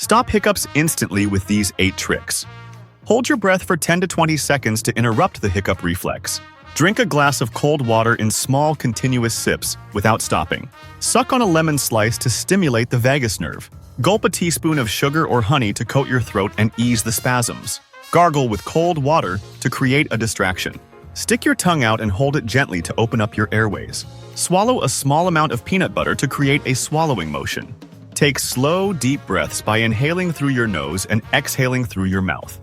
Stop hiccups instantly with these 8 tricks. Hold your breath for 10 to 20 seconds to interrupt the hiccup reflex. Drink a glass of cold water in small, continuous sips without stopping. Suck on a lemon slice to stimulate the vagus nerve. Gulp a teaspoon of sugar or honey to coat your throat and ease the spasms. Gargle with cold water to create a distraction. Stick your tongue out and hold it gently to open up your airways. Swallow a small amount of peanut butter to create a swallowing motion. Take slow, deep breaths by inhaling through your nose and exhaling through your mouth.